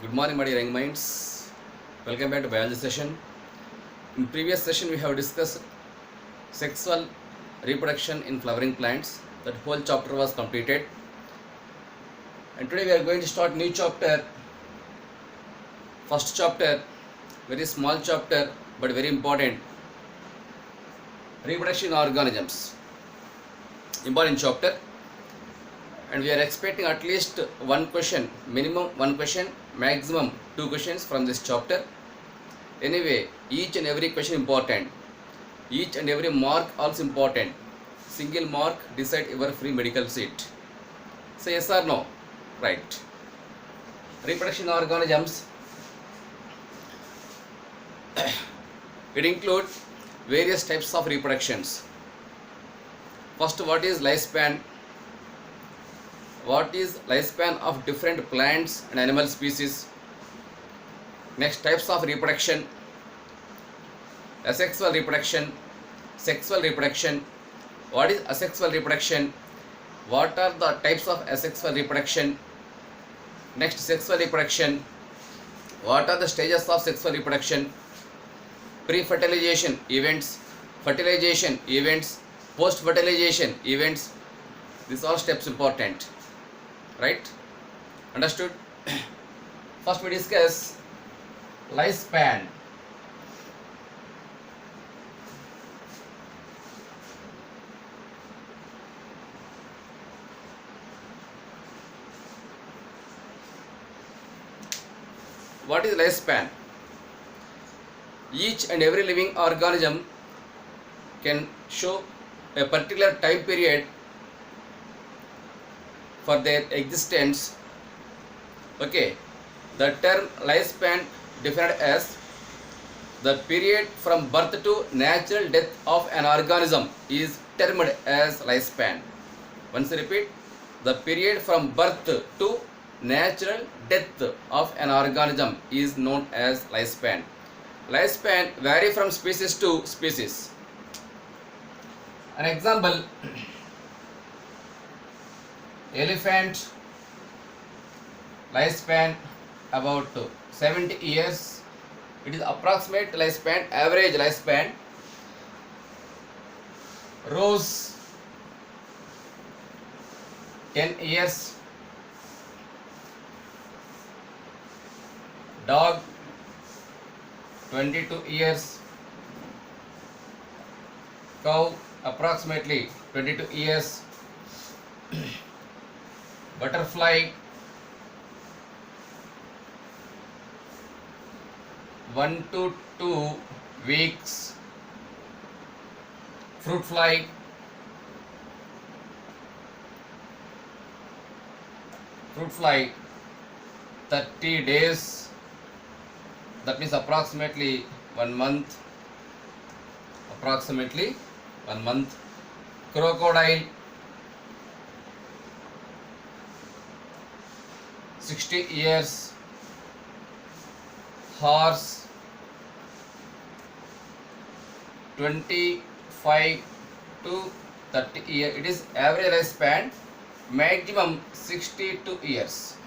Good morning, my dear young minds. Welcome back to biology session. In previous session, we have discussed sexual reproduction in flowering plants. That whole chapter was completed. And today we are going to start new chapter. First chapter, very small chapter, but very important. Reproduction in organisms. Important chapter. And we are expecting at least one question, minimum one question, maximum two questions from this chapter. Anyway, each and every question important, each and every mark also important. Single mark decide your free medical seat. Say yes or no? Right. Reproduction organisms. It includes various types of reproductions. First, what is lifespan? What is lifespan of different plants and animal species? Next, types of reproduction: asexual reproduction, sexual reproduction. What is asexual reproduction? What are the types of asexual reproduction? Next, sexual reproduction. What are the stages of sexual reproduction? Pre-fertilization events, fertilization events, post-fertilization events. These are steps important. Right? Understood? First we discuss lifespan. What is lifespan? Each and every living organism can show a particular time period for their existence. Okay, the term lifespan defined as the period from birth to natural death of an organism is termed as lifespan. Once repeat, the period from birth to natural death of an organism is known as lifespan. Lifespan vary from species to species. An example: elephant lifespan about 70 years. It is approximate lifespan, average lifespan. Rose 10 years. Dog 22 years. Cow approximately 22 years. Butterfly 1 to 2 weeks. Fruit fly fruit fly 30 days. That means approximately 1 month. Approximately 1 month. Crocodile 60 years. Horse 25 to 30 years. It is average lifespan. Maximum 62 years.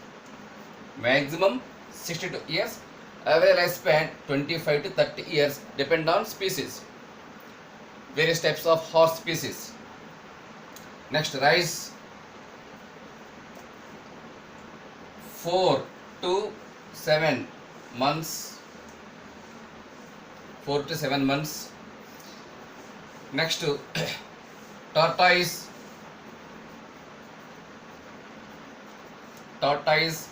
Maximum 62 years. Average lifespan 25 to 30 years. Depend on species. Various types of horse species. Next, rice 4 to 7 months. 4 to 7 months. Next, tortoise. Tortoise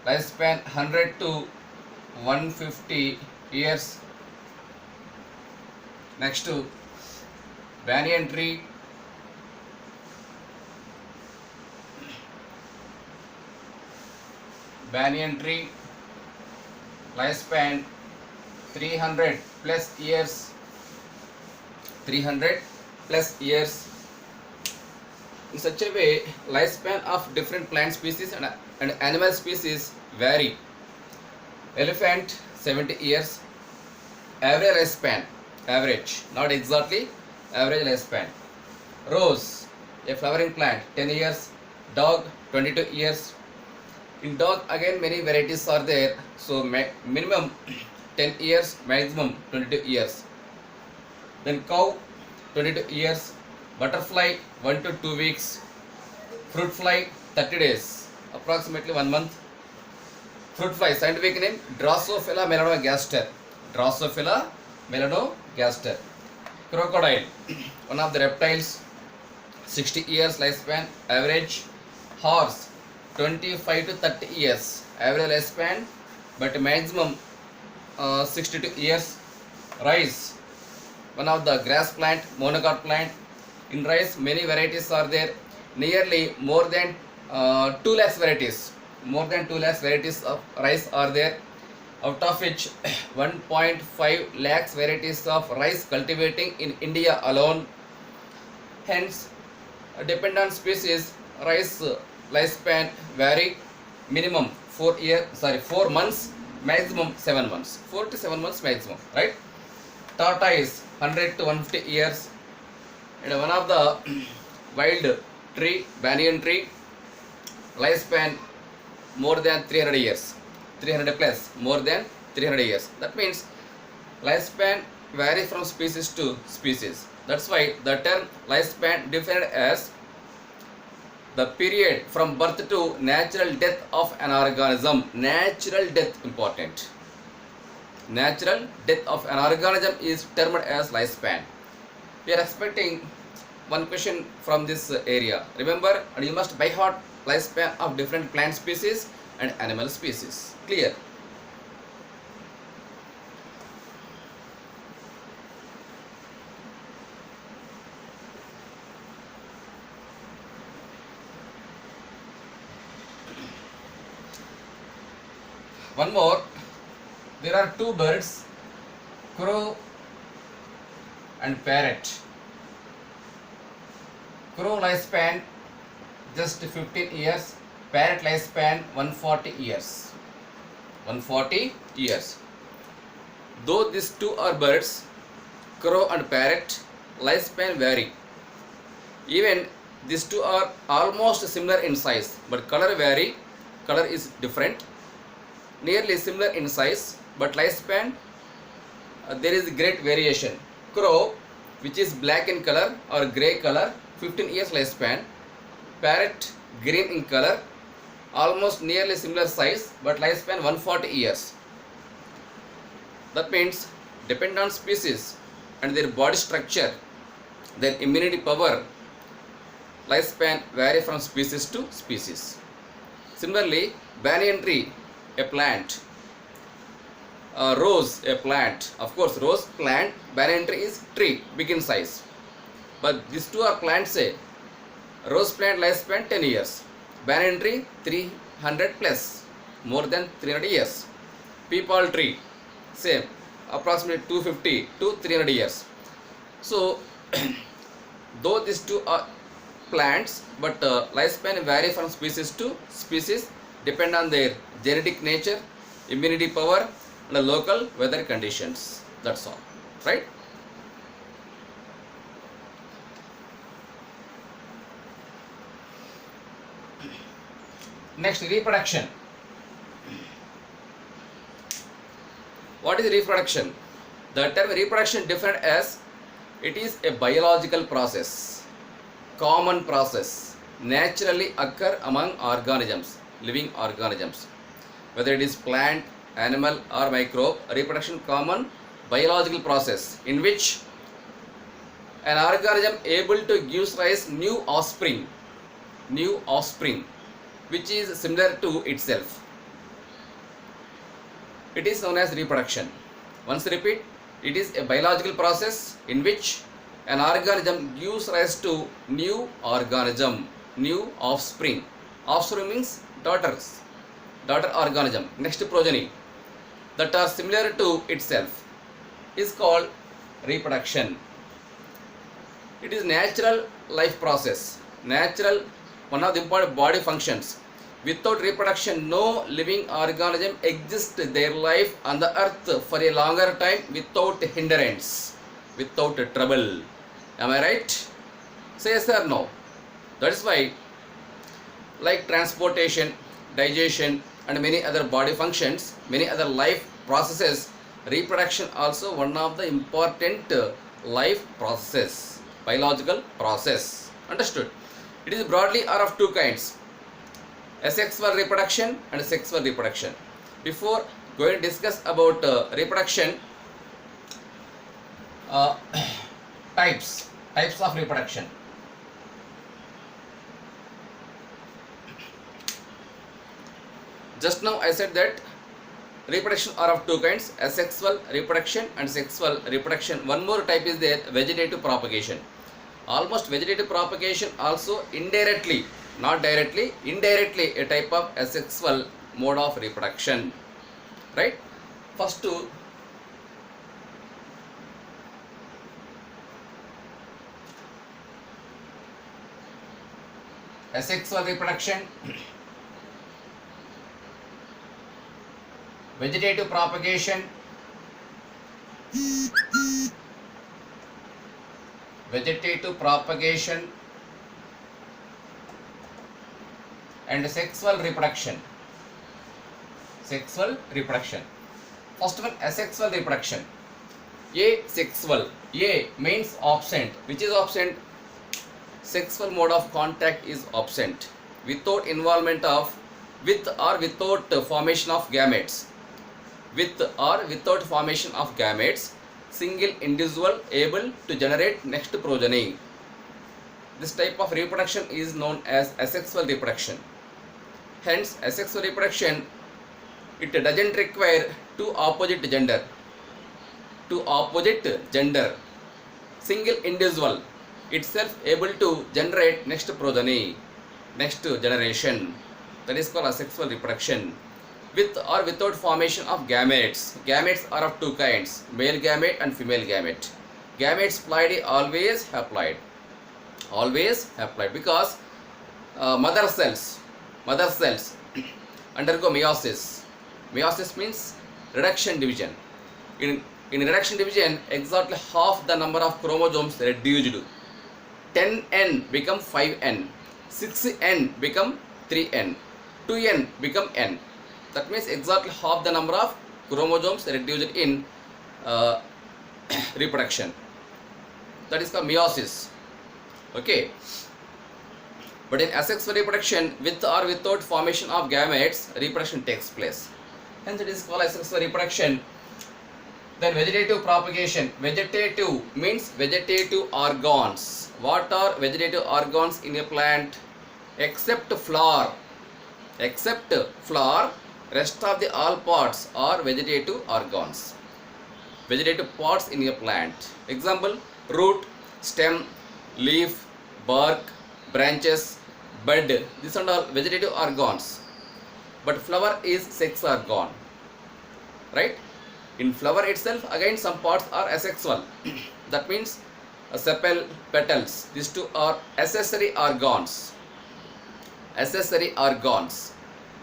lifespan 100 to 150 years. Next, banyan tree. Banyan tree lifespan 300 plus years. 300 plus years. In such a way, lifespan of different plant species and animal species vary. Elephant 70 years. Average lifespan, average, not exactly, average lifespan. Rose, a flowering plant, 10 years. Dog 22 years. In dog again many varieties are there. So minimum 10 years, maximum 22 years. Then cow 22 years, butterfly 1 to 2 weeks, fruit fly 30 days, approximately 1 month. Fruit fly scientific name Drosophila melanogaster. Drosophila melanogaster. Crocodile, one of the reptiles, 60 years lifespan average. Horse 25 to 30 years average lifespan, but maximum 62 years. Rice, one of the grass plant, monocot plant. In rice many varieties are there, nearly more than 2 lakhs varieties. More than 2 lakhs varieties of rice are there, out of which 1.5 lakhs varieties of rice cultivating in India alone. Hence, depend on species, rice lifespan vary, minimum 4 months, maximum 7 months. 4 to 7 months maximum, right? Tortoise 100 to 150 years, and one of the wild tree, banyan tree, lifespan more than 300 years, 300 plus, more than 300 years. That means lifespan vary from species to species. That's why the term lifespan defined as the period from birth to natural death of an organism. Natural death important. Natural death of an organism is termed as lifespan. We are expecting one question from this area. Remember, and you must by heart lifespan of different plant species and animal species. Clear? One more, there are two birds, crow and parrot. Crow lifespan just 15 years, parrot lifespan 140 years. 140 years. Though these two are birds, crow and parrot, lifespan vary. Even these two are almost similar in size, but color vary. Color is different. Nearly similar in size, but lifespan there is great variation. Crow, which is black in color or grey color, 15 years lifespan. Parrot, green in color, almost nearly similar size, but lifespan 140 years. That means depend on species and their body structure, their immunity power, lifespan vary from species to species. Similarly, banyan tree, a plant, rose, a plant. Of course, rose plant, banyan tree is tree, big in size. But these two are plants. Say, rose plant lifespan 10 years, banyan tree 300 plus, more than 300 years. Peepal tree, same, approximately 250 to 300 years. So, though these two are plants, but lifespan vary from species to species, depend on their genetic nature, immunity power, and the local weather conditions. That's all, right? Next, reproduction. What is reproduction? The term reproduction defined as it is a biological process, common process, naturally occur among organisms, living organisms. Whether it is plant, animal or microbe, reproduction common biological process in which an organism able to give rise new offspring, which is similar to itself. It is known as reproduction. Once repeat, it is a biological process in which an organism gives rise to new organism, new offspring. Offspring means daughter organism, next progeny, that are similar to itself, is called reproduction. It is natural life process, natural, one of the important body functions. Without reproduction, no living organism exists their life on the earth for a longer time without hindrance, without trouble. Am I right? Say yes or no. That is why, like transportation, digestion, and many other body functions, many other life processes, reproduction also one of the important life processes, biological process. Understood? It is broadly are of two kinds, asexual reproduction and sexual reproduction. Before going to discuss about reproduction, uh, types of reproduction. Just now I said that reproduction are of two kinds, asexual reproduction and sexual reproduction. One more type is there, vegetative propagation. Almost vegetative propagation also indirectly, not directly, indirectly a type of asexual mode of reproduction. Right? First to asexual reproduction, vegetative propagation, and sexual reproduction. First one, asexual reproduction. Asexual. A means absent. Which is absent? Sexual mode of contact is absent. Without involvement of, with or without formation of gametes. With or without formation of gametes, single individual able to generate next progeny. This type of reproduction is known as asexual reproduction. Hence, asexual reproduction, it doesn't require two opposite gender. Single individual itself able to generate next progeny, next generation. That is called asexual reproduction. With or without formation of gametes. Gametes are of two kinds, male gamete and female gamete. Gametes ploidy always haploid. Because mother cells undergo meiosis. Meiosis means reduction division. In reduction division, exactly half the number of chromosomes reduced. 10n become 5n, 6n become 3n, 2n become n. That means exactly half the number of chromosomes reduced in reproduction. That is called meiosis. Okay. But in asexual reproduction, with or without formation of gametes, reproduction takes place. Hence it is called asexual reproduction. Then vegetative propagation. Vegetative means vegetative organs. What are vegetative organs in a plant? Except flower, rest of the all parts are vegetative organs. Vegetative parts in a plant. Example, root, stem, leaf, bark, branches, bud. These are all vegetative organs. But flower is sex organ. Right? In flower itself, again some parts are asexual. That means sepal, petals. These two are accessory organs.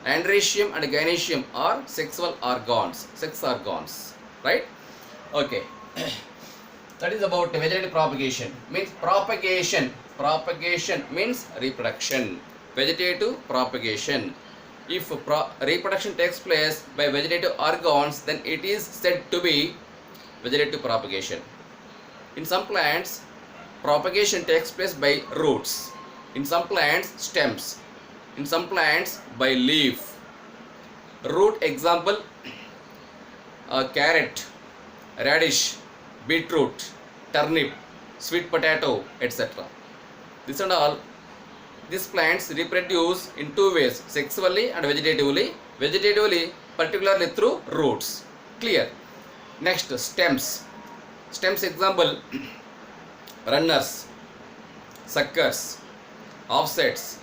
Androecium and gynoecium are sexual organs, sex organs. Right? Okay. That is about vegetative propagation. Means propagation. Propagation means reproduction. Vegetative propagation. If reproduction takes place by vegetative organs, then it is said to be vegetative propagation. In some plants, propagation takes place by roots. In some plants, stems. In some plants, by leaf. Root example, carrot, radish, beetroot, turnip, sweet potato, etc. These and all, these plants reproduce in two ways, sexually and vegetatively. Vegetatively, particularly through roots. Clear? Next, stems. Stems example, runners, suckers, offsets,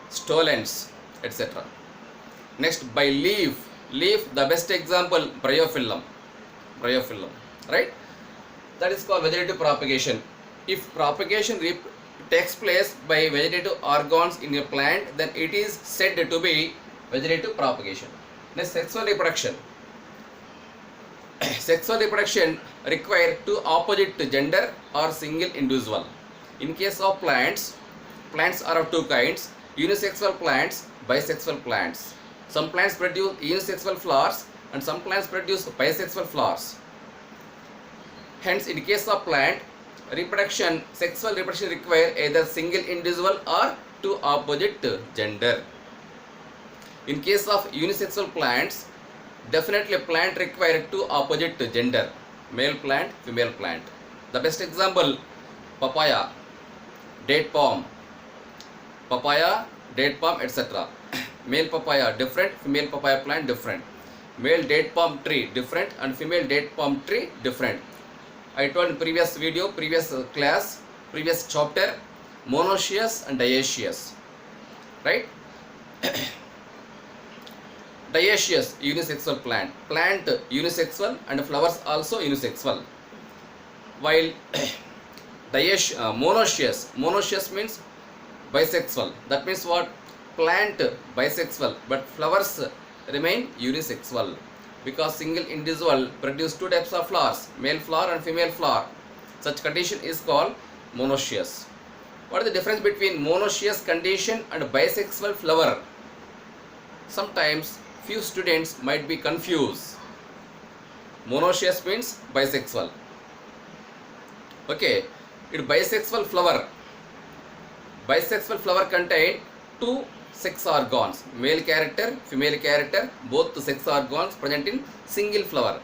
stolons, etc. Next, by leaf. Leaf, the best example, bryophyllum. Right? That is called vegetative propagation. If propagation takes place by vegetative organs in a plant, then it is said to be vegetative propagation. Next, sexual reproduction. Sexual reproduction require two opposite gender or single individual. In case of plants are of two kinds, unisexual plants, bisexual plants. Some plants produce unisexual flowers and some plants produce bisexual flowers. Hence, in case of plant reproduction, sexual reproduction require either single individual or two opposite gender. In case of unisexual plants, definitely plant require two opposite gender, male plant, female plant. The best example, papaya, date palm, etc. Male papaya different, female papaya plant different. Male date palm tree different and female date palm tree different. I told in previous video, previous class, previous chapter, monoecious and dioecious, right? Dioecious, unisexual plant. Plant unisexual and flowers also unisexual. While monoecious means bisexual. That means what? Plant bisexual but flowers remain unisexual because single individual produce two types of flowers, male flower and female flower. Such condition is called monoecious. What is the difference between monoecious condition and bisexual flower? Sometimes few students might be confused. Monoecious means bisexual. Okay, it bisexual flower. Bisexual flower contain two sex organs, male character, female character, both the sex organs present in single flower.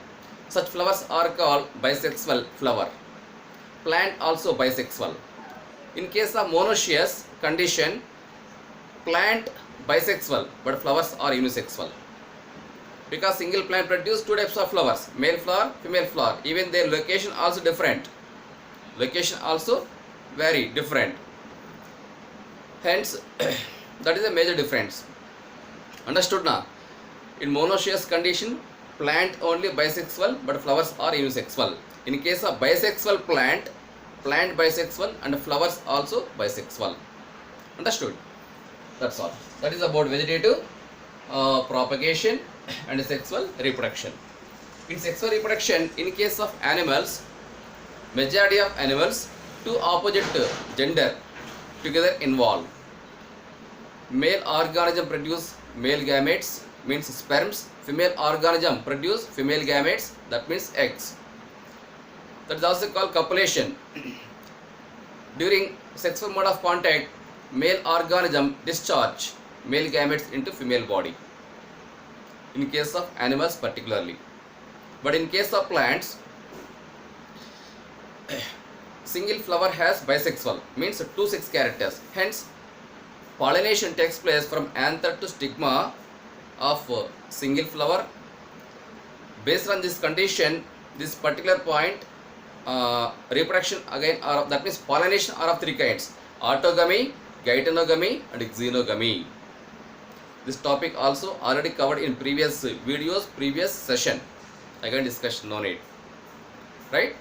Such flowers are called bisexual flower. Plant also bisexual. In case of monoecious condition, plant bisexual but flowers are unisexual. Because single plant produce two types of flowers, male flower, female flower. Even their location also different. Location also very different. Hence, that is a major difference. Understood now? In monoecious condition, plant only bisexual but flowers are unisexual. In case of bisexual plant, plant bisexual and flowers also bisexual. Understood? That's all. That is about vegetative propagation and sexual reproduction. In sexual reproduction, in case of animals, majority of animals, two opposite gender together involved. Male organism produce male gametes, means sperms. Female organism produce female gametes, that means eggs. That is also called copulation. During sexual mode of contact, male organism discharge male gametes into female body. In case of animals particularly. But in case of plants, single flower has bisexual, means two sex characters. Hence, pollination takes place from anther to stigma of single flower. Based on this condition, this particular point, reproduction again are, that means pollination are of three kinds: autogamy, geitonogamy and xenogamy. This topic also already covered in previous videos, previous session. Again discussion, no need, right?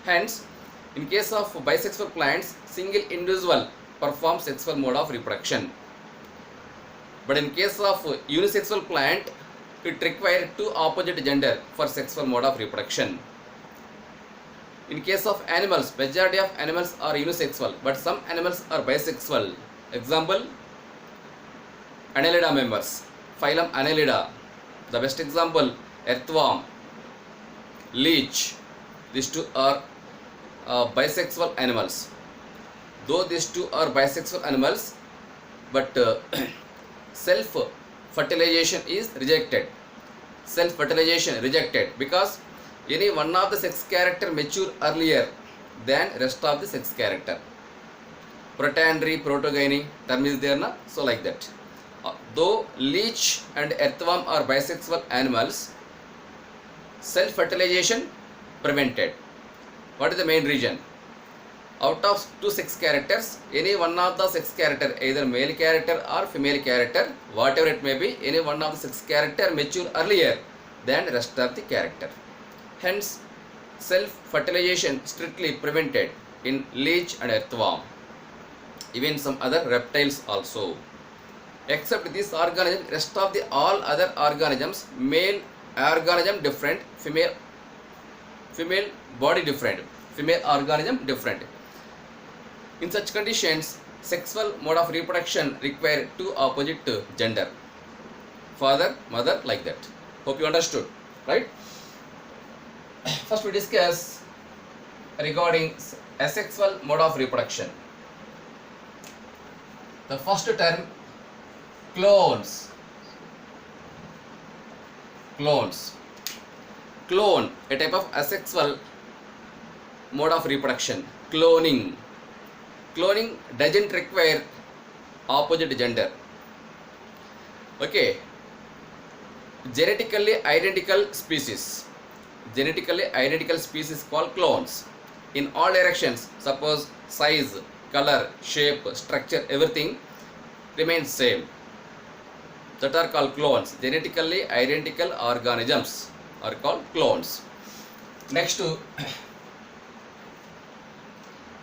Hence, in case of bisexual plants, single individual performs sexual mode of reproduction. But in case of unisexual plant, it requires two opposite gender for sexual mode of reproduction. In case of animals, majority of animals are unisexual, but some animals are bisexual. Example, Annelida members, phylum Annelida. The best example, earthworm, leech. These two are bisexual animals. Though these two are bisexual animals, but self-fertilization is rejected. Self-fertilization rejected because any one of the sex character mature earlier than rest of the sex character. Protandry, protogyny term is there na? So like that. Though leech and earthworm are bisexual animals, self-fertilization prevented. What is the main reason? Out of two sex characters, any one of the sex character, either male character or female character, whatever it may be, any one of the sex character mature earlier than rest of the character. Hence, self-fertilization strictly prevented in leech and earthworm. Even some other reptiles also. Except this organism, rest of the all other organisms, male organism different, female body different, female organism different. In such conditions, sexual mode of reproduction require two opposite gender. father, mother, like that. Hope you understood, right? First we discuss regarding asexual mode of reproduction. The first term, clones. Clones. Clone, a type of asexual mode of reproduction. Cloning. Cloning doesn't require opposite gender. Okay. Genetically identical species. Genetically identical species called clones. In all directions, suppose size, color, shape, structure, everything remains same. That are called clones. Genetically identical organisms are called clones. Next to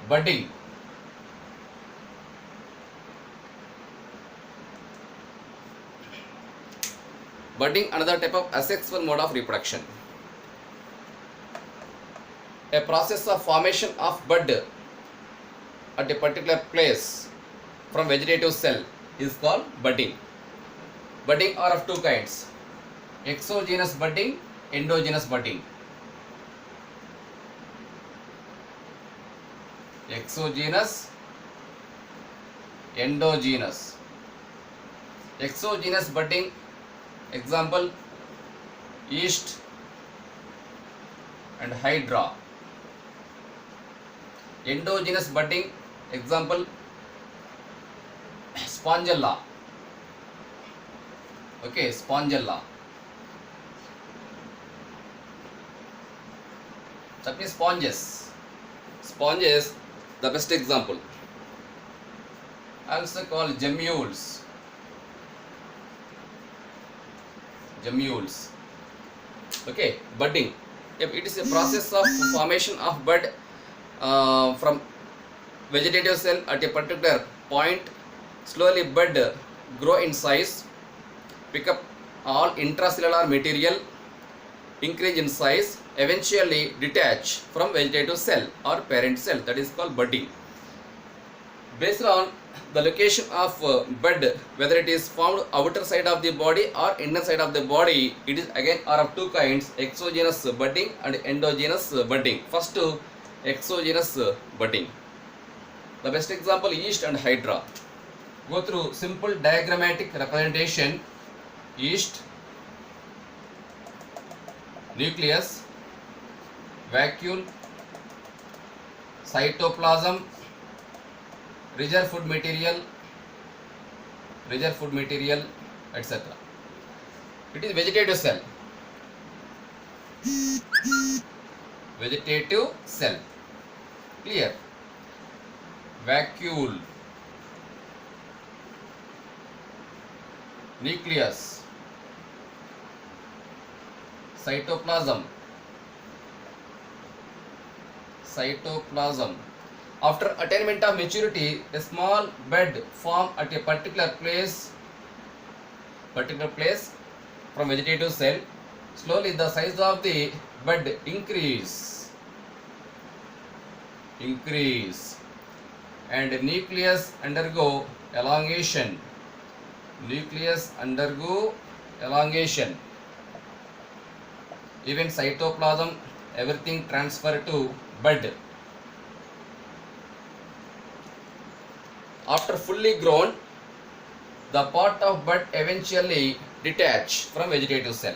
budding. Budding, another type of asexual mode of reproduction. A process of formation of bud at a particular place from vegetative cell is called budding. Budding are of two kinds: exogenous budding, endogenous budding. Exogenous, endogenous. Exogenous budding, example, yeast and hydra. Endogenous budding, example, spongella. Okay, spongella. That means sponges. Sponges, the best example. Also called gemmules. Gemmules. Okay, budding. It is a process of formation of bud from vegetative cell at a particular point. Slowly bud grow in size, pick up all intracellular material, increase in size, eventually detach from vegetative cell or parent cell. That is called budding. Based on the location of bud, whether it is formed outer side of the body or inner side of the body, it is again are of two kinds: exogenous budding and endogenous budding. First, exogenous budding. The best example, yeast and hydra. Go through simple diagrammatic representation. Yeast, nucleus, vacuole, cytoplasm, reserve food material, etc. It is vegetative cell. Vegetative cell. Clear? Vacuole, nucleus, cytoplasm. After attainment of maturity, a small bud form at a particular place from vegetative cell. Slowly the size of the bud increase and nucleus undergo elongation. Even cytoplasm, everything transfer to bud. After fully grown, the part of bud eventually detach from vegetative cell.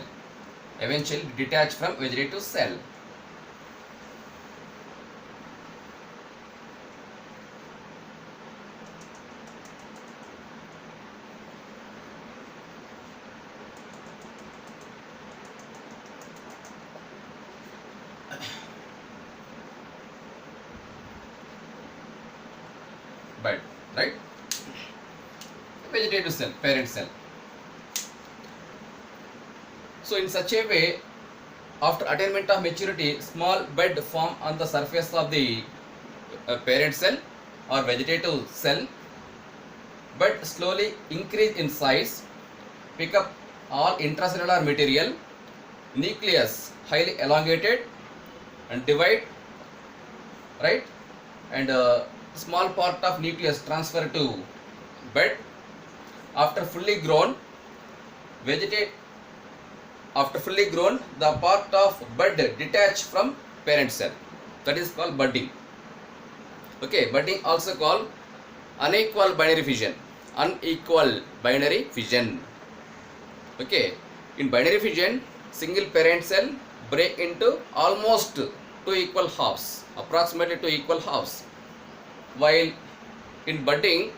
Bud, right? Vegetative cell, parent cell. So in such a way, after attainment of maturity, small bud form on the surface of the parent cell or vegetative cell. Bud slowly increase in size, pick up all intracellular material, nucleus highly elongated and divide, right? And small part of nucleus transfer to bud. After fully grown, vegetate after fully grown, the part of bud detached from parent cell. That is called budding. Okay, budding also called unequal binary fission. Unequal binary fission. Okay, in binary fission, single parent cell break into almost two equal halves, approximately two equal halves. While in budding,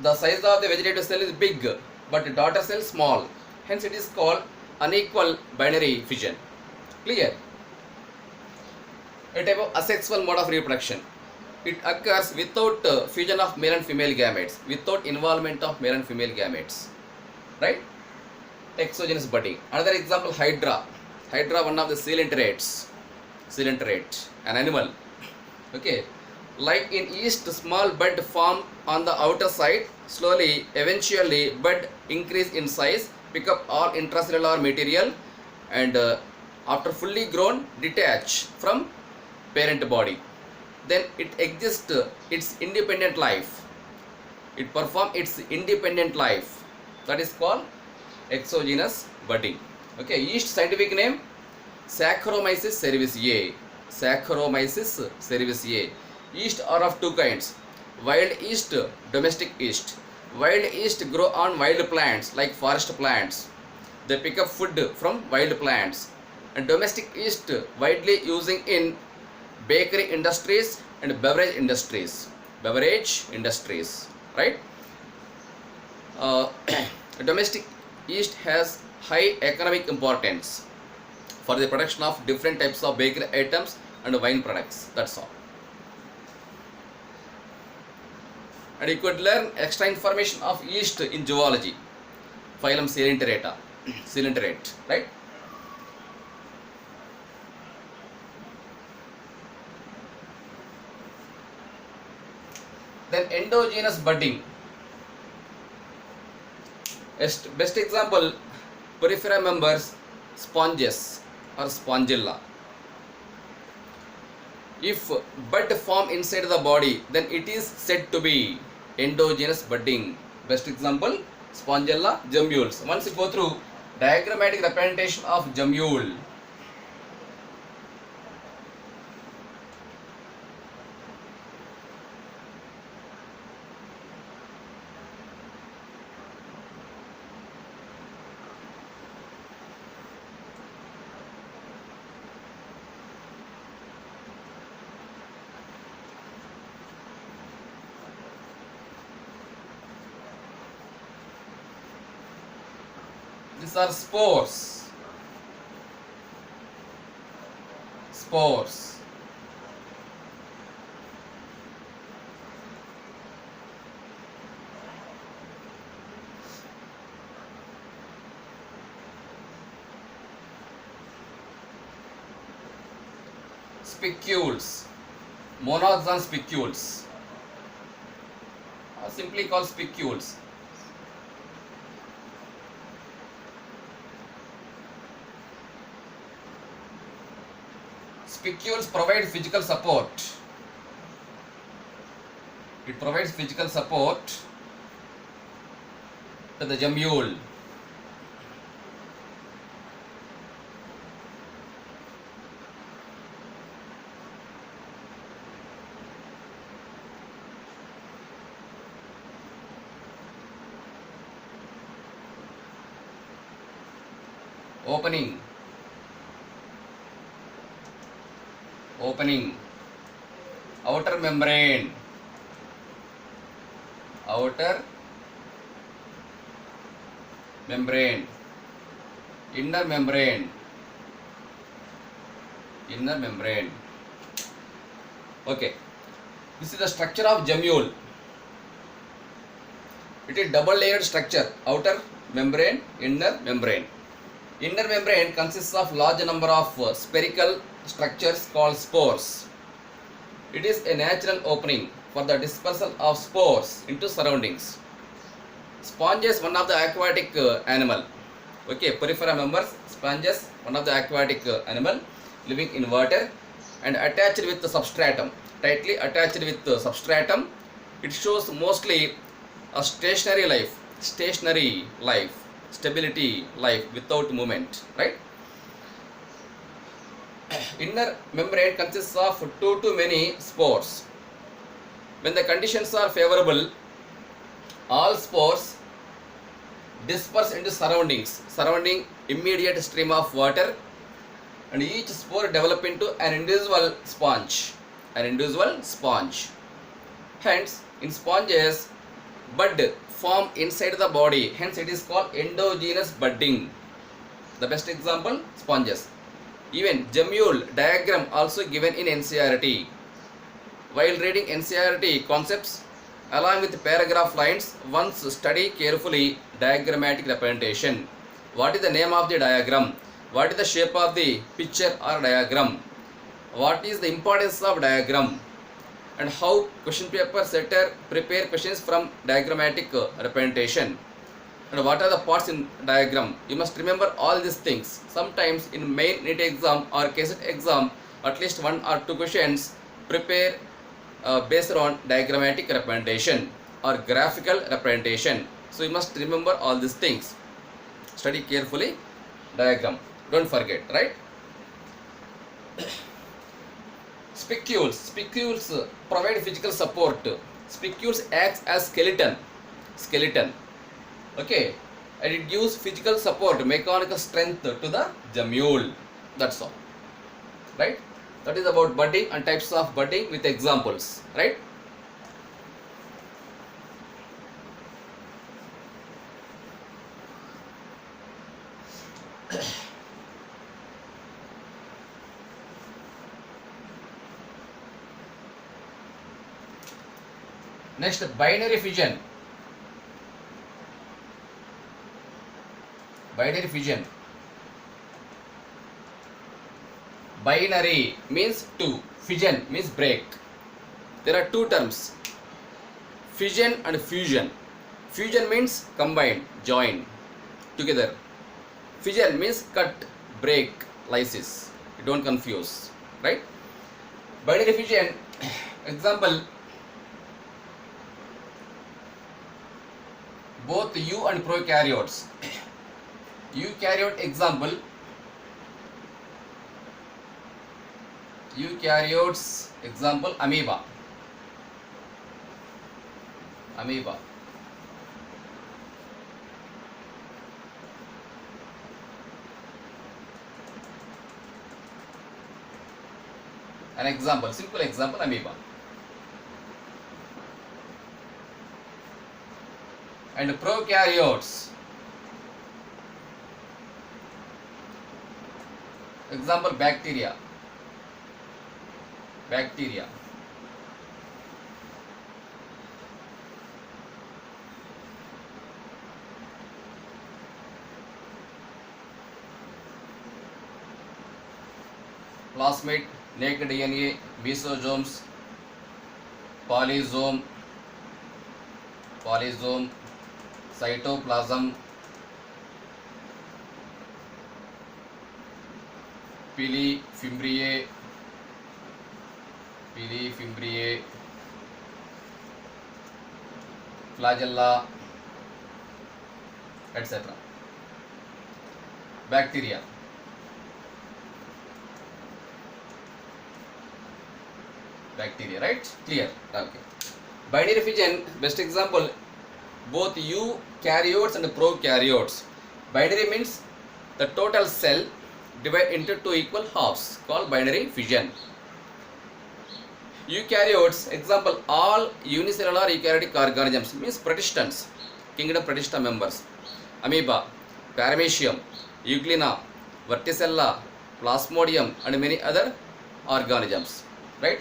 the size of the vegetative cell is big, but the daughter cell small. Hence, it is called unequal binary fission. Clear? A type of asexual mode of reproduction. It occurs without fusion of male and female gametes, without involvement of male and female gametes. Right? Exogenous budding. Another example, Hydra. Hydra, one of the coelenterate, an animal. Okay. Like in yeast, small bud form on the outer side. Slowly, eventually, bud increase in size, pick up all intracellular material, and after fully grown, detach from parent body. Then it exists its independent life. It performs its independent life. That is called exogenous budding. Okay, yeast scientific name Saccharomyces cerevisiae. Saccharomyces cerevisiae. Yeast are of two kinds: wild yeast, domestic yeast. Wild yeast grow on wild plants like forest plants. They pick up food from wild plants. And domestic yeast widely using in bakery industries and beverage industries. Right? Domestic yeast has high economic importance for the production of different types of bakery items and wine products. That's all. And you could learn extra information of yeast in zoology. Phylum Coelenterata. Coelenterate, right? Then endogenous budding. Best example, porifera members, sponges or spongilla. If bud form inside the body, then it is said to be endogenous budding. Best example, spongilla, gemmules. Once you go through diagrammatic representation of gemmule. These are spores. Spores. Spicules. Monods and spicules. Simply called spicules. Spicules provide physical support. It provides physical support to the gemmule. Opening. Outer membrane, inner membrane. Okay, this is the structure of gemmule. It is double layered structure, outer membrane, inner membrane. Inner membrane consists of large number of spherical structures called spores. It is a natural opening for the dispersal of spores into surroundings. Sponges, one of the aquatic animal. Okay, porifera members, sponges, one of the aquatic animal living in water and attached with the substratum. Tightly attached with the substratum. It shows mostly a stationary life. stationary life, stability life without movement, right? Inner membrane consists of 2 to many spores. When the conditions are favorable, all spores disperse into surrounding immediate stream of water, and each spore develop into an individual sponge. Hence, in sponges, bud form inside the body. Hence, it is called endogenous budding. The best example, sponges. Even Gemule diagram also given in NCERT. While reading NCERT concepts along with paragraph lines, once study carefully diagrammatic representation. What is the name of the diagram? What is the shape of the picture or diagram? What is the importance of diagram? And how question paper setter prepare questions from diagrammatic representation? And what are the parts in diagram? You must remember all these things. Sometimes in main NEET exam or KCET exam, at least 1 or 2 questions prepare based on diagrammatic representation or graphical representation. So you must remember all these things. Study carefully diagram. Don't forget, right? Spicules provide physical support. Spicules acts as skeleton. Okay, and it gives physical support, mechanical strength to the gemule. That's all, right? That is about budding and types of budding with examples, right? Next, binary fission. Binary means two, fission means break. There are two terms, fission and fusion. Fusion means combine, join together. Fission means cut, break, lysis. Don't confuse, right? Binary fission, example, both eu and prokaryotes. Eukaryote example, eukaryotes example, amoeba. An example, simple example, amoeba. And prokaryotes, example, bacteria. Plasmid, naked DNA, mesosomes, polysome, cytoplasm, pili, fimbriae, flagella, etc. Bacteria. Right? Clear? Okay. Binary fission, best example, both eukaryotes and prokaryotes. Binary means the total cell divided into two equal halves, called binary fission. Eukaryotes, example, all unicellular eukaryotic organisms means protistans, kingdom protista members. Amoeba, paramecium, euglena, verticella, plasmodium, and many other organisms, right?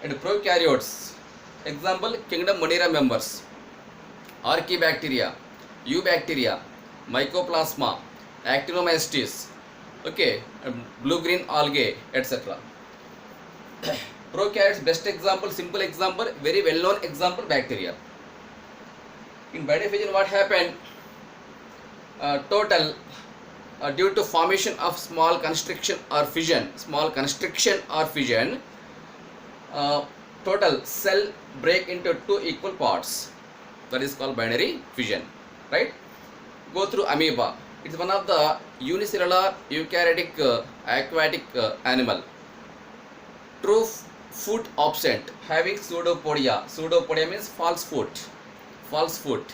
And prokaryotes, example, kingdom Monera members, Archaebacteria, Eubacteria, Mycoplasma, Actinomycetes, okay, blue-green algae, etc. Prokaryotes, best example, simple example, very well-known example, bacteria. In binary fission, what happened? Total, due to formation of small constriction or fission, total cell break into two equal parts. That is called binary fission. right? Go through amoeba. It's one of the unicellular eukaryotic aquatic animal. True foot absent, having pseudopodia. Pseudopodia means false foot. False foot.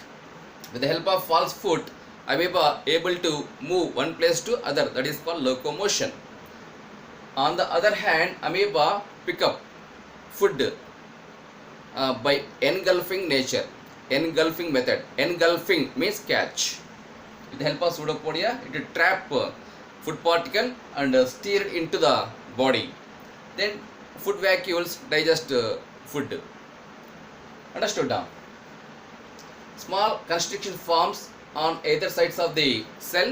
With the help of false foot, amoeba able to move one place to other. That is called locomotion. On the other hand, amoeba pick up food by engulfing nature. Engulfing method. Engulfing means catch. With the help of pseudopodia, it will trap food particle and steer it into the body. Then food vacuoles digest food. Understood now? Small constriction forms on either sides of the cell.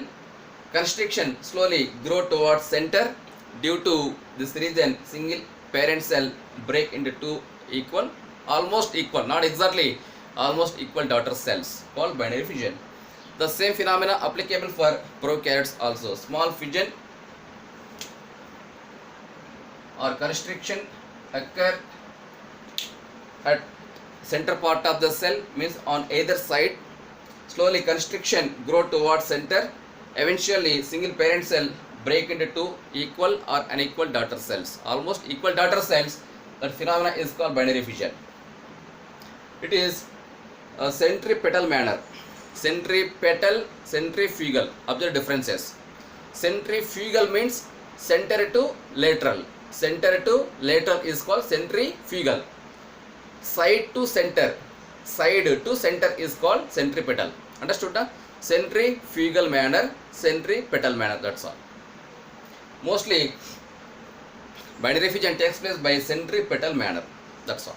Constriction slowly grow towards center. Due to this reason, single parent cell break into two equal, almost equal, not exactly, almost equal daughter cells called binary fission. The same phenomena applicable for prokaryotes also. Small fission or constriction occur at center part of the cell, means on either side. Slowly constriction grow towards center. Eventually single parent cell break into two equal or unequal daughter cells, almost equal daughter cells. That phenomena is called binary fission. It is a centripetal manner. Centripetal, centrifugal. Observe differences. Centrifugal means center to lateral. Center to lateral is called centrifugal. Side to center is called centripetal. Understood? Centrifugal manner, centripetal manner. That's all. Mostly binary fission takes place by centripetal manner. That's all.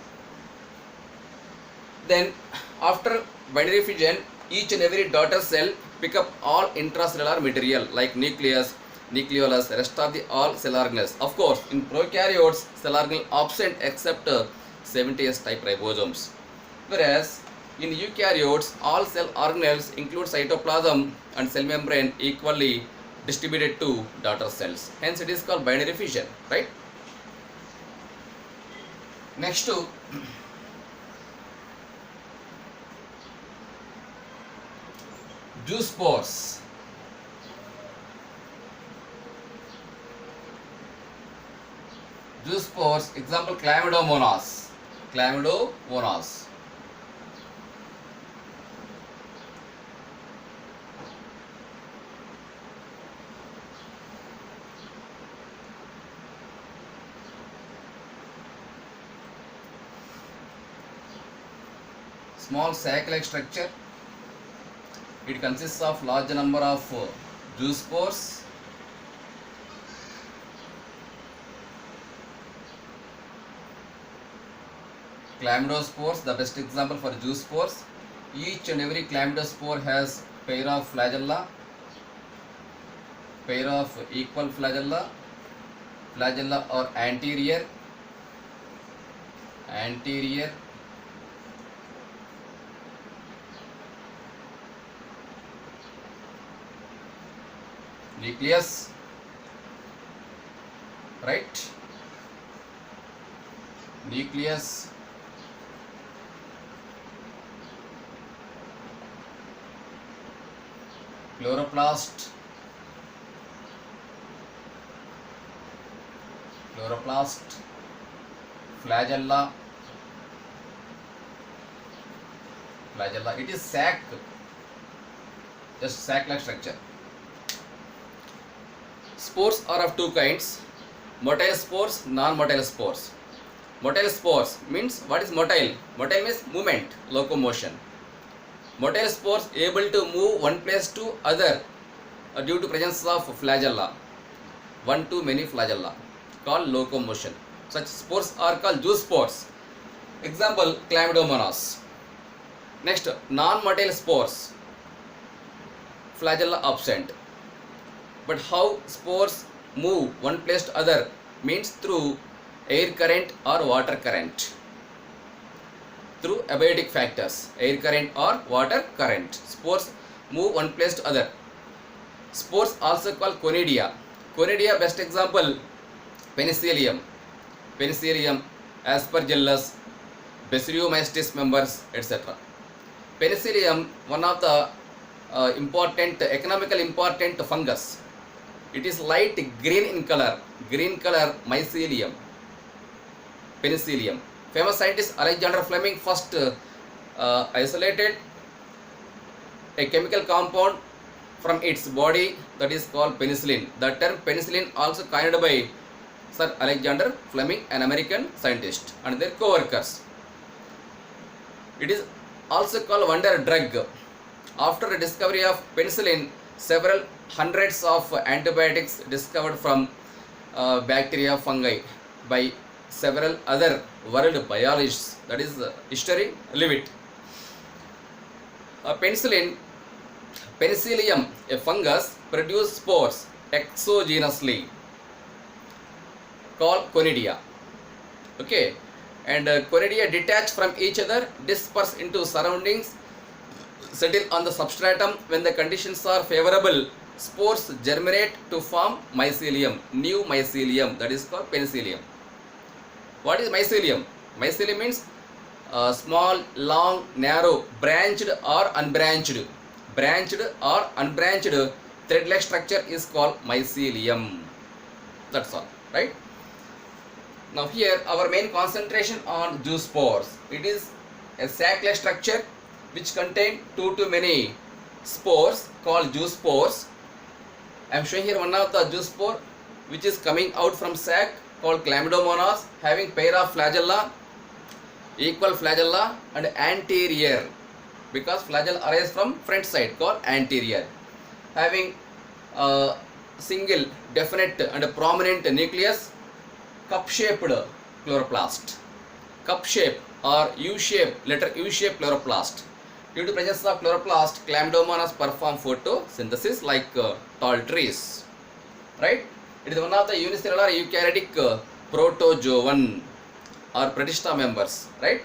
Then after binary fission, each and every daughter cell pick up all intracellular material like nucleus, nucleolus, rest of the all cell organelles. Of course, in prokaryotes, cell organelle absent except 70S type ribosomes. Whereas in eukaryotes, all cell organelles include cytoplasm and cell membrane equally distributed to daughter cells. Hence it is called binary fission, right? Next to zoospores. Zoospores, example Chlamydomonas. Chlamydomonas. Small sac-like structure. It consists of large number of zoospores. Chlamydospores, the best example for zoospores. Each and every chlamydospore has pair of flagella, pair of equal flagella. Flagella are anterior, nucleus, right? Nucleus, chloroplast, flagella. It is sac, just sac-like structure. Spores are of two kinds: motile spores, non-motile spores. Motile spores means, what is motile? Motile means movement, locomotion. Motile spores able to move one place to other due to presence of flagella, one to many flagella, called locomotion. Such spores are called zoospores. Example Chlamydomonas. Next, non-motile spores, flagella absent. But how spores move one place to other means through air current or water current. Through abiotic factors, air current or water current, spores move one place to other. Spores also called conidia. Conidia, best example Penicillium, Aspergillus, Basidiomystis members, etc. Penicillium, one of the important, economical important fungus. It is light green in color, mycelium, penicillium. Famous scientist Alexander Fleming first isolated a chemical compound from its body, that is called penicillin. The term penicillin also coined by Sir Alexander Fleming, an American scientist, and their co-workers. It is also called wonder drug. After the discovery of penicillin, several hundreds of antibiotics discovered from bacteria, fungi by several other world biologists. That is history, leave it. Penicillium, a fungus, produce spores exogenously called conidia. Okay, and conidia detach from each other, disperse into surroundings, settle on the substratum. When the conditions are favorable, spores germinate to form mycelium, new mycelium, that is called penicillium. What is mycelium? Mycelium means small, long, narrow, branched or unbranched. Branched or unbranched thread-like structure is called mycelium. That's all, right? Now here our main concentration on zoospores. It is a sac-like structure which contain 2 to many spores called zoospores. I am showing here one of the zoospore which is coming out from sac called Chlamydomonas, having pair of flagella, equal flagella and anterior, because flagella arise from front side called anterior, having single definite and prominent nucleus, cup-shaped chloroplast, cup shape or U-shape, letter U-shape chloroplast. Due to presence of chloroplast, Chlamydomonas perform photosynthesis like tall trees, right? It is one of the unicellular eukaryotic protozoan or Protista members, right?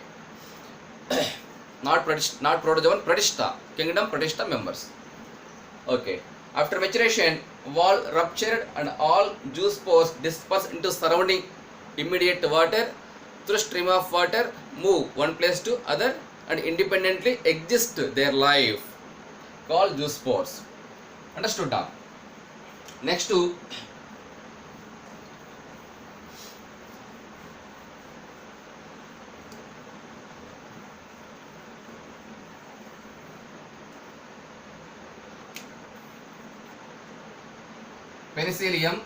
not protozoan, Protista, kingdom Protista members. Okay. After maturation, wall ruptured and all zoospores disperse into surrounding immediate water. Through stream of water, move one place to other and independently exist their life, called zoospores. Understood now? Next to penicillium,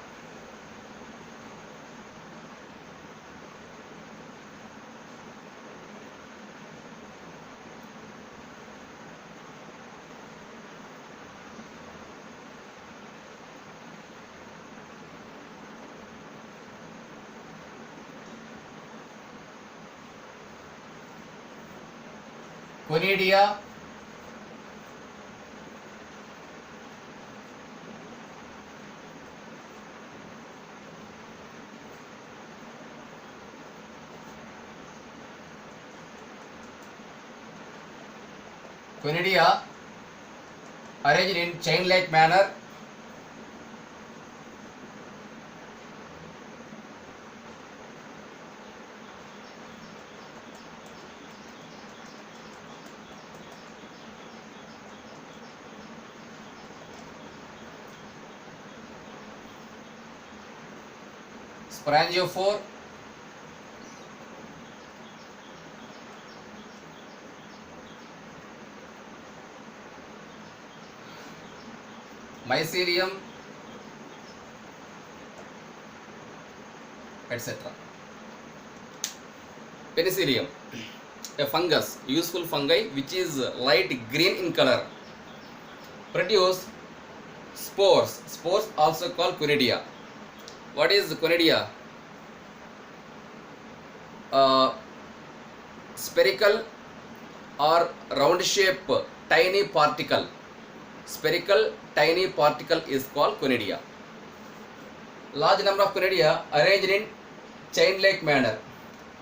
conidia, arranged in chain-like manner. Sporangiophore, mycelium, etc. Penicillium, a fungus, useful fungi which is light green in color, produce spores. Spores also called conidia. What is conidia? Spherical or round shape tiny particle. Spherical tiny particle is called conidia. Large number of conidia arranged in chain-like manner.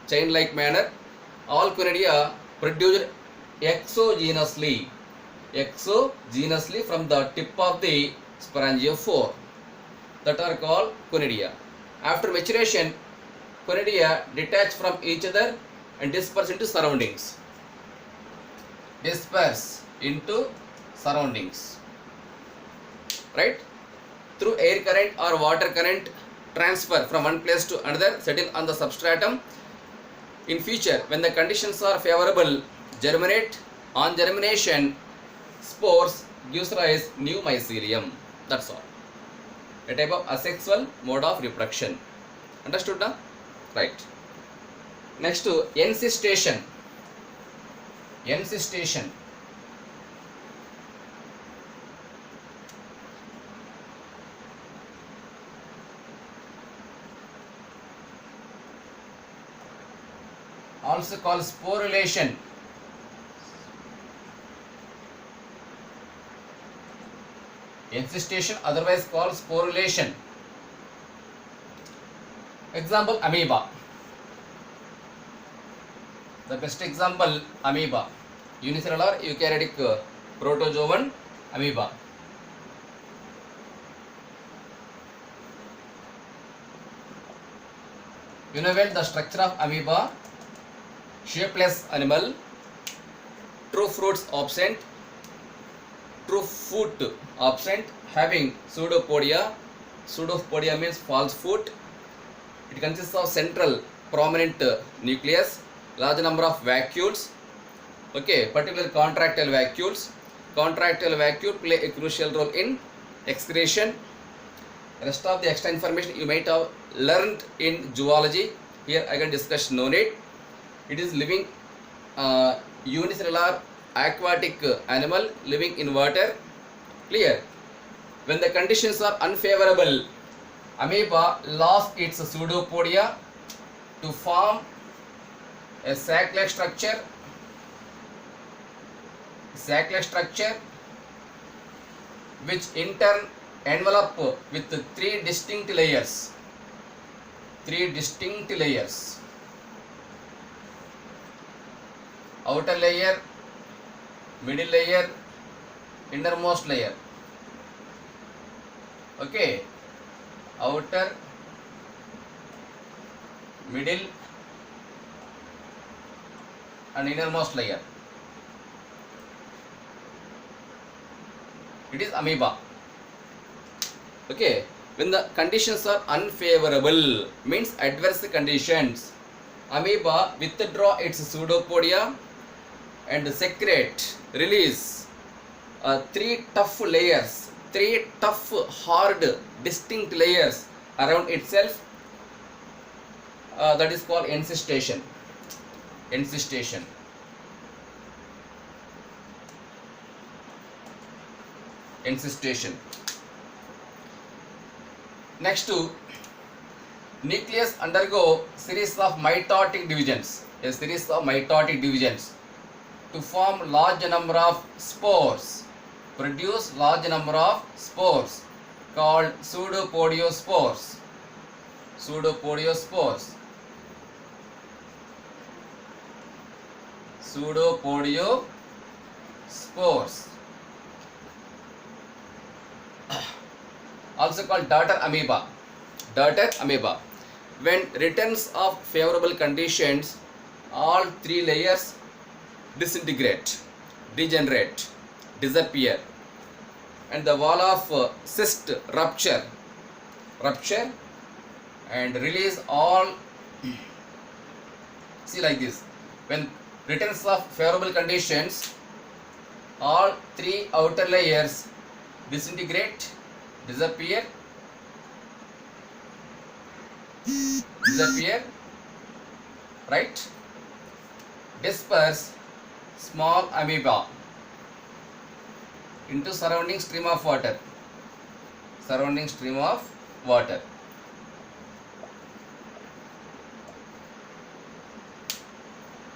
Chain-like manner. All conidia produced exogenously from the tip of the sporangiophore, that are called conidia. After maturation, conidia detach from each other and disperse into surroundings. Disperse into surroundings, right? Through air current or water current transfer from one place to another, settle on the substratum. In future, when the conditions are favorable, germinate. On germination, spores gives rise new mycelium. That's all. A type of asexual mode of reproduction. Understood now? Right. Next to encystation. Encystation. Also called sporulation. Encystation, otherwise called sporulation. Example, amoeba. The best example, amoeba. Unicellular eukaryotic protozoan amoeba. You know well the structure of amoeba. Shapeless animal, true fruits absent, true fruit absent, having pseudopodia. Pseudopodia means false fruit. It consists of central prominent nucleus, large number of vacuoles. Okay, particularly contractile vacuoles. Contractile vacuole play a crucial role in excretion. Rest of the extra information you might have learned in zoology. Here I can discuss, no need. It is living unicellular aquatic animal living in water. Clear? When the conditions are unfavorable, amoeba lost its pseudopodia to form a sac-like structure. Sac-like structure which in turn envelop with three distinct layers. Three distinct layers. Outer layer, middle layer, innermost layer. Okay, outer, middle and innermost layer. It is amoeba. Okay, when the conditions are unfavorable, means adverse conditions, amoeba withdraw its pseudopodia and secrete, release three tough layers, three tough, hard, distinct layers around itself. That is called encystation. Encystation. Encystation. Next to nucleus undergo series of mitotic divisions. A series of mitotic divisions to form large number of spores, produce large number of spores called pseudopodiospores. Pseudopodiospores. Pseudopodiospores. Also called daughter amoeba. Daughter amoeba. When returns of favorable conditions, all three layers disintegrate, degenerate, disappear, and the wall of cyst rupture and release all. See, like this. When returns of favorable conditions, all three outer layers disintegrate, disappear, right? Disperse small amoeba into surrounding stream of water. Surrounding stream of water.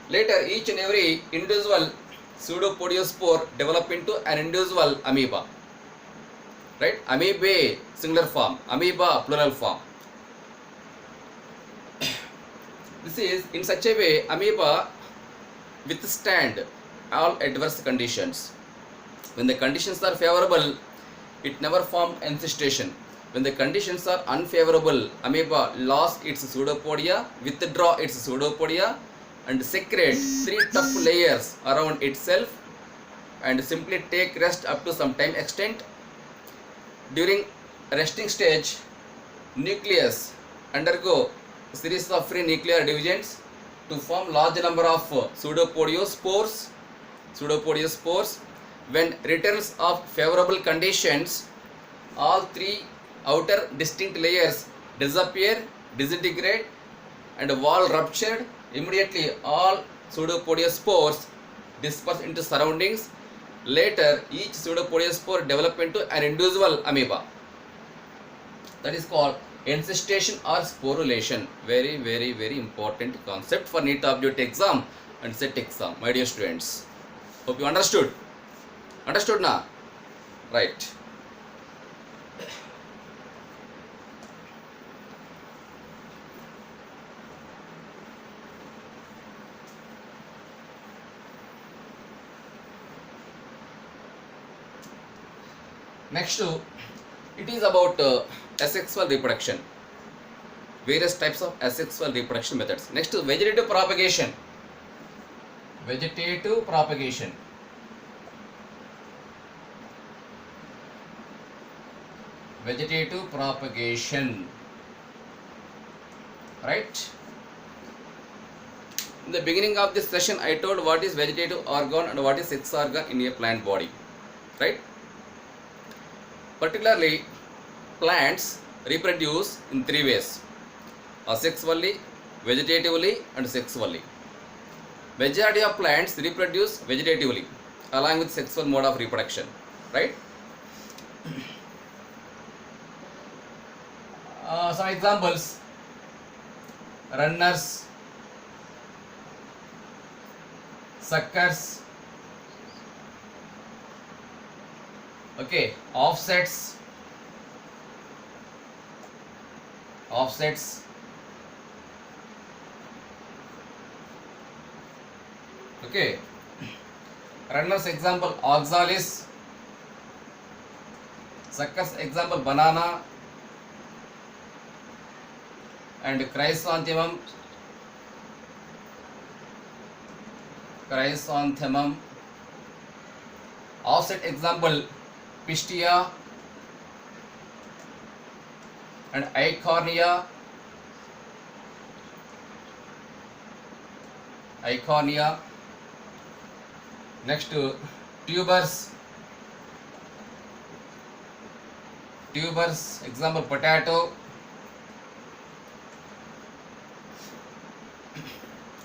Later, each and every individual pseudopodiospore develop into an individual amoeba. Right? Amoebae singular form, amoeba plural form. This is in such a way amoeba withstand all adverse conditions. When the conditions are favorable, it never form encystation. When the conditions are unfavorable, amoeba lost its pseudopodia, withdraw its pseudopodia, and secrete three tough layers around itself and simply take rest up to some time extent. During resting stage, nucleus undergo series of free nuclear divisions to form large number of pseudopodiospores. When returns of favorable conditions, all three outer distinct layers disappear, disintegrate, and wall ruptured. Immediately all pseudopodiospores disperse into surroundings. Later, each pseudopodiospore develop into an individual amoeba. That is called encystation or sporulation. Very, very, very important concept for NEET object exam and set exam, my dear students. Hope you understood. Understood now? Right. Next, it is about asexual reproduction. Various types of asexual reproduction methods. Next, vegetative propagation. Vegetative propagation. Vegetative propagation. Right? In the beginning of this session, I told what is vegetative organ and what is sex organ in a plant body. Right? Particularly, plants reproduce in three ways: asexually, vegetatively, and sexually. Majority of plants reproduce vegetatively along with sexual mode of reproduction. Right? Some examples: runners, suckers, okay, offsets, okay, runners example oxalis, suckers example banana and chrysanthemum, offset example pistia and eichhornia, next tubers example potato,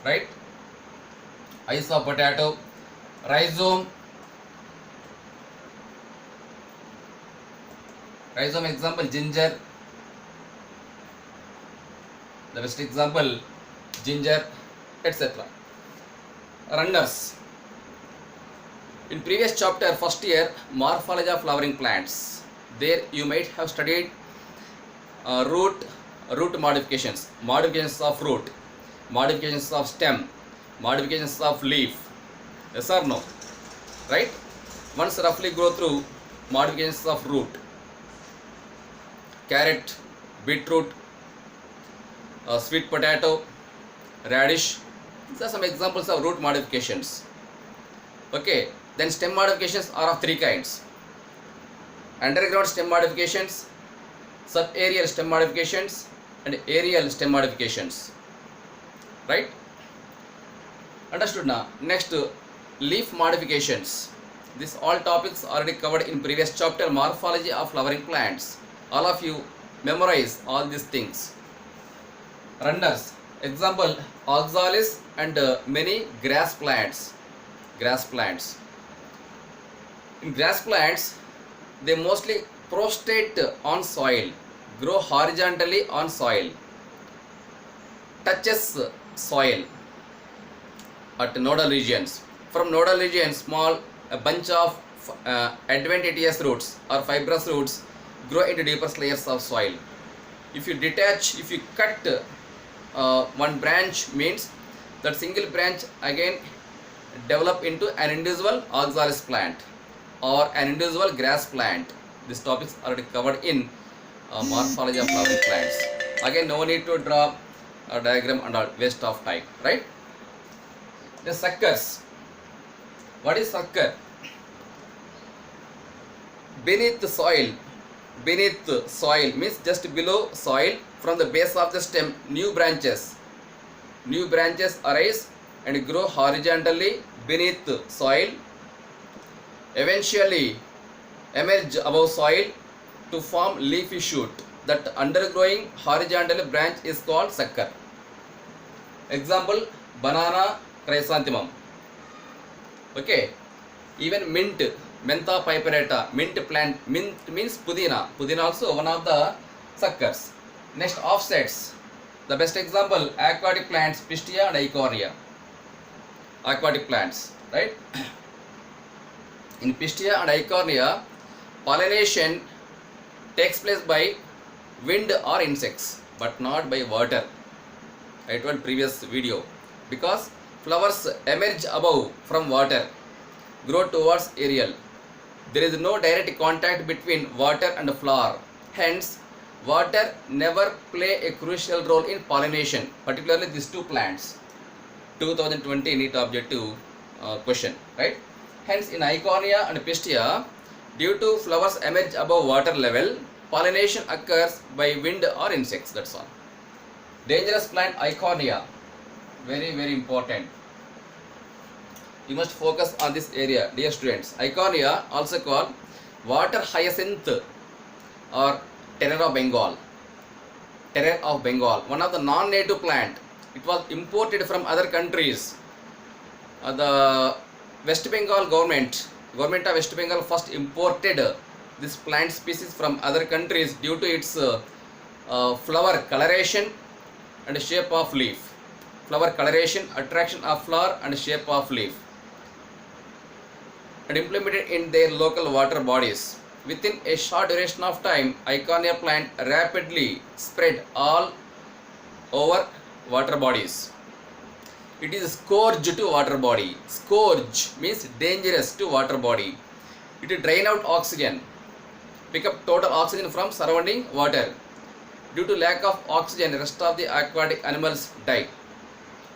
right? Eyes of potato. Rhizome example ginger, the best example ginger, etc. Runners. In previous chapter, first year, morphology of flowering plants, there you might have studied root modifications of root, modifications of stem, modifications of leaf. Yes or no? Right? Once roughly go through modifications of root. Carrot, beetroot, sweet potato, radish. These are some examples of root modifications. Okay. Then stem modifications are of three kinds: underground stem modifications, subaerial stem modifications, and aerial stem modifications. Right? Understood now? Next, leaf modifications. These all topics already covered in previous chapter, morphology of flowering plants. All of you memorize all these things. Runners example oxalis and many grass plants. In grass plants, they mostly prostrate on soil, grow horizontally on soil, touches soil at nodal regions. From nodal regions, a bunch of adventitious roots or fibrous roots grow into deeper layers of soil. If you cut one branch, means that single branch again develop into an individual oxalis plant or an individual grass plant. These topics are already covered in morphology of flowering plants. Again, no need to draw a diagram and all, waste of time, right? The suckers. What is sucker? beneath the soil. Beneath soil means just below soil. From the base of the stem, new branches arise and grow horizontally beneath soil, eventually emerge above soil to form leafy shoot. That undergrowing horizontal branch is called sucker. Example, banana chrysanthemum. Okay, even mint, Mentha piperata, mint plant. Mint means pudina. Pudina also one of the suckers. Next, offsets. The best example, aquatic plants, Pistia and Eichhornia. Aquatic plants, right? In Pistia and Eichhornia, pollination takes place by wind or insects, but not by water. I told previous video. Because flowers emerge above from water, grow towards aerial. There is no direct contact between water and flower. Hence, water never play a crucial role in pollination, particularly these two plants. 2020 NEET objective question, right? Hence, in Eichhornia and Pistia, due to flowers emerge above water level, pollination occurs by wind or insects. That's all. Dangerous plant Eichhornia, very very important. You must focus on this area, dear students. Eichhornia, also called water hyacinth or terror of Bengal. Terror of Bengal, one of the non-native plant. It was imported from other countries. The West Bengal government of West Bengal first imported this plant species from other countries due to its flower coloration and shape of leaf. Flower coloration, attraction of flower and shape of leaf, and implemented in their local water bodies. Within a short duration of time, Eichhornia plant rapidly spread all over water bodies. It is scourge to water body. Scourge means dangerous to water body. It will drain out oxygen, pick up total oxygen from surrounding water. Due to lack of oxygen, rest of the aquatic animals die.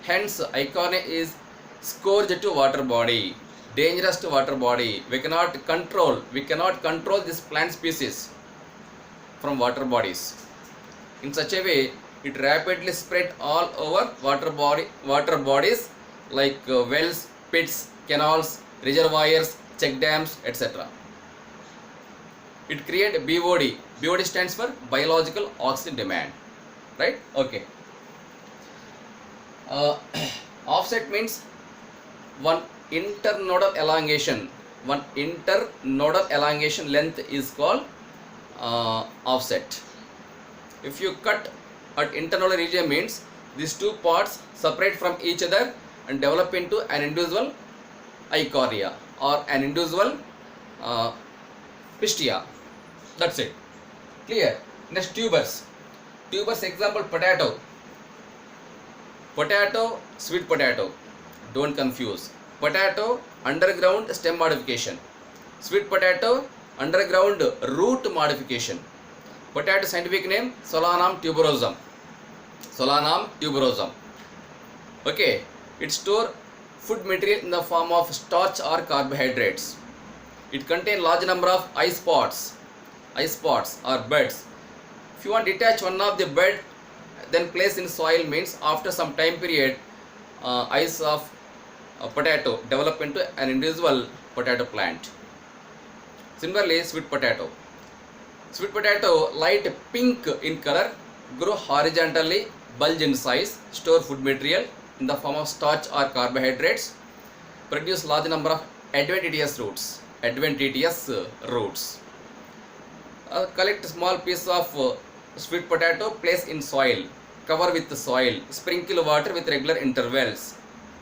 Hence, Eichhornia is scourge to water body, dangerous to water body. We cannot control this plant species from water bodies. In such a way, it rapidly spread all over water bodies like wells, pits, canals, reservoirs, check dams, etc. It creates BOD. BOD stands for biological oxygen demand, right? Okay. Offset means one internodal elongation. One internodal elongation length is called offset. If you cut at internodal region, means these two parts separate from each other and develop into an individual Eichhornia or an individual Pistia. That's it. Clear? Next, tubers. Tubers example, potato. Potato, sweet potato. Don't confuse. Potato, underground stem modification. Sweet potato, underground root modification. Potato scientific name, Solanum tuberosum. Solanum tuberosum. Okay. It store food material in the form of starch or carbohydrates. It contains large number of eye spots or buds. If you want to detach one of the bud, then place in soil, means after some time period, eyes of potato develop into an individual potato plant. Similarly, sweet potato. Sweet potato, light pink in color, grow horizontally, bulge in size, store food material in the form of starch or carbohydrates, produce large number of adventitious roots. Collect small piece of sweet potato, place in soil, cover with the soil, sprinkle water with regular intervals.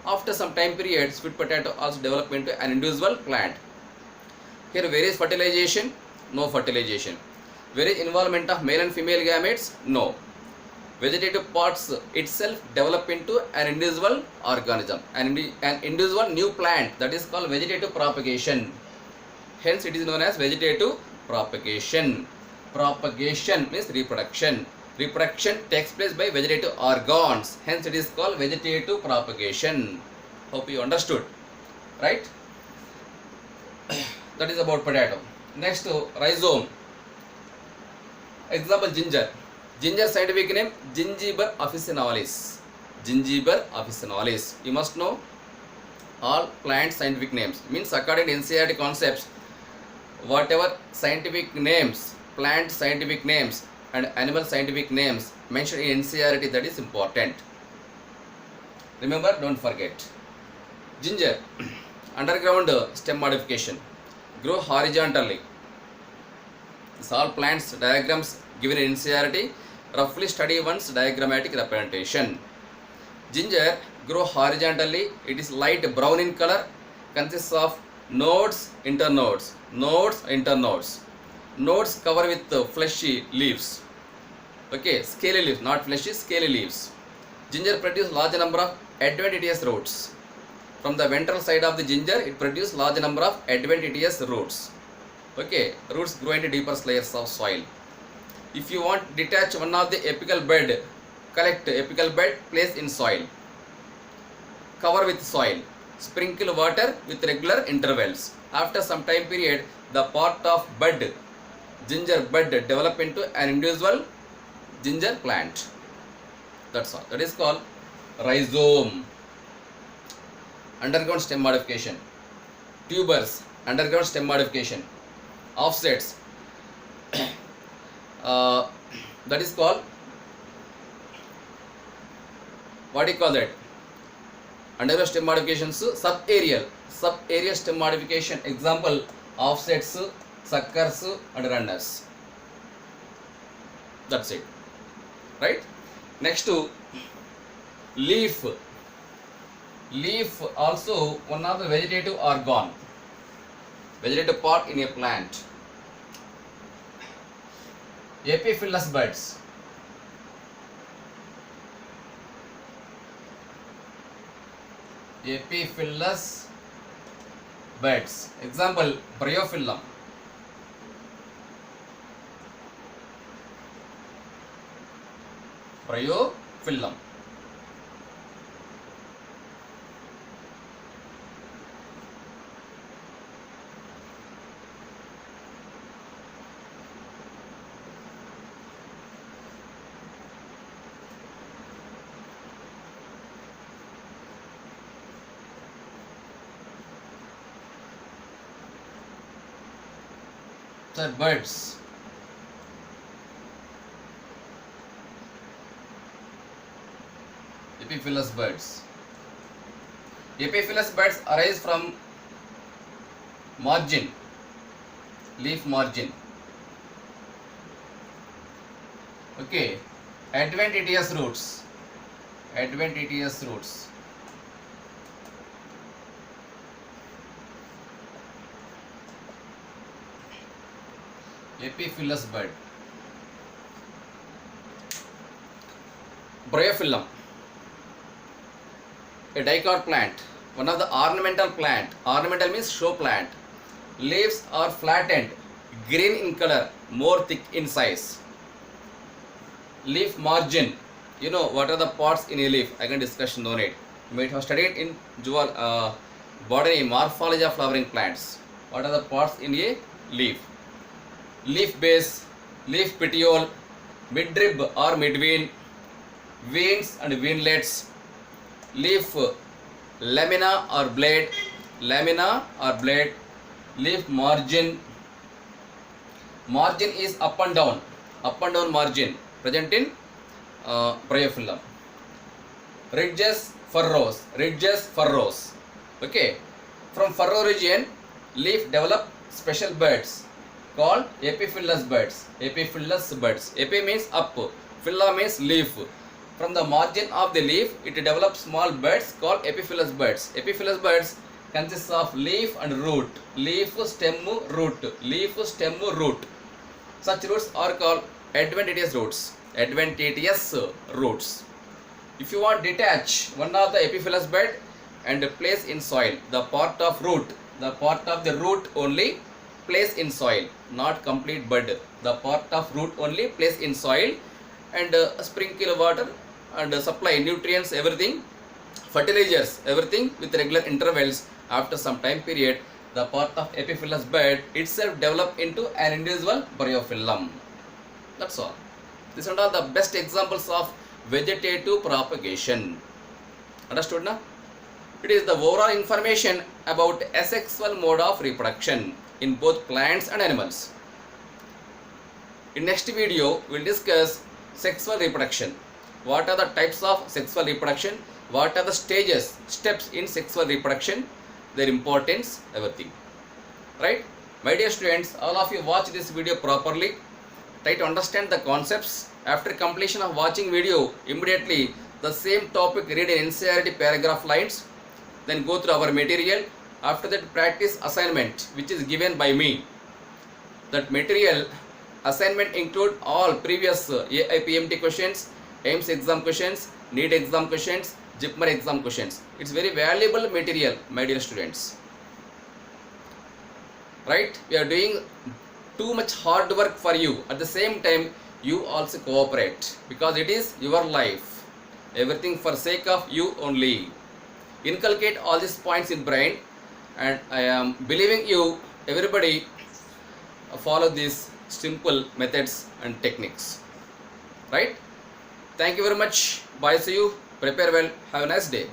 After some time period, sweet potato also develop into an individual plant. Here, where is fertilization? No fertilization. Where is involvement of male and female gametes? No. Vegetative parts itself develop into an individual organism, an individual new plant. That is called vegetative propagation. Hence, it is known as vegetative propagation. Propagation means reproduction. Reproduction takes place by vegetative organs. Hence, it is called vegetative propagation. Hope you understood, right? That is about potato. Next, rhizome. Example, ginger. Ginger scientific name Gingiber officinalis. Gingiber officinalis. You must know all plant scientific names. Means according to NCERT concepts, whatever scientific names, plant scientific names and animal scientific names mentioned in NCERT, that is important. Remember, don't forget. Ginger, underground stem modification, grow horizontally. These all plants diagrams given in NCERT. Roughly study one's diagrammatic representation. Ginger grow horizontally. It is light brown in color. Consists of nodes, internodes, nodes, internodes. Nodes cover with fleshy leaves. Okay, scaly leaves, not fleshy, scaly leaves. Ginger produce large number of adventitious roots. From the ventral side of the ginger, it produces large number of adventitious roots. Okay, roots grow into deeper layers of soil. If you want detach one of the apical bed, collect apical bed, place in soil. Cover with soil. Sprinkle water with regular intervals. After some time period, the part of bud, ginger bud, develop into an individual ginger plant. That's all. That is called rhizome. Underground stem modification. Tubers, underground stem modification. Offsets, that is called, what do you call that? Underground stem modifications, subaerial stem modification. Example, offsets, suckers and runners. That's it, right? Next to leaf. Leaf also one of the vegetative organ, vegetative part in a plant. Epiphyllous buds. Epiphyllous buds. Example, bryophyllum. Bryophyllum. The buds. Epiphyllous buds. Epiphyllous buds arise from margin, leaf margin. Okay, adventitious roots. Adventitious roots. Epiphyllous bud. Bryophyllum, a dicot plant, one of the ornamental plant. Ornamental means show plant. Leaves are flattened, green in color, more thick in size. Leaf margin. You know what are the parts in a leaf? I can discuss no need. You might have studied in botany, morphology of flowering plants. What are the parts in a leaf? Leaf base, leaf petiole, midrib or midvein, veins and veinlets, leaf lamina or blade, leaf margin. Margin is up and down margin present in bryophyllum. Ridges, furrows. Okay, from furrow region, leaf develop special buds called epiphyllous buds. Epi means up, phylla means leaf. From the margin of the leaf, it develops small buds called epiphyllous buds. Epiphyllous buds consists of leaf and root. Leaf, stem, root. Such roots are called adventitious roots. If you want detach one of the epiphyllous bud and place in soil, the part of the root only place in soil, not complete bud. The part of root only place in soil and sprinkle water and supply nutrients, everything, fertilizers, everything with regular intervals. After some time period, the part of epiphyllous bud itself develop into an individual bryophyllum. That's all. These are all the best examples of vegetative propagation. Understood now? It is the overall information about asexual mode of reproduction in both plants and animals. In next video, we will discuss sexual reproduction. What are the types of sexual reproduction? What are the steps in sexual reproduction? Their importance, everything. Right? My dear students, all of you watch this video properly. Try to understand the concepts. After completion of watching video, immediately the same topic read in NCERT paragraph lines. Then go through our material. After that, practice assignment which is given by me. That material assignment include all previous AIPMT questions, AIMS exam questions, NEET exam questions, JIPMER exam questions. It's very valuable material, my dear students. Right? We are doing too much hard work for you. At the same time, you also cooperate because it is your life. Everything for sake of you only. Inculcate all these points in brain, and I am believing you, everybody follow these simple methods and techniques. Right? Thank you very much. Bye. See you. Prepare well. Have a nice day.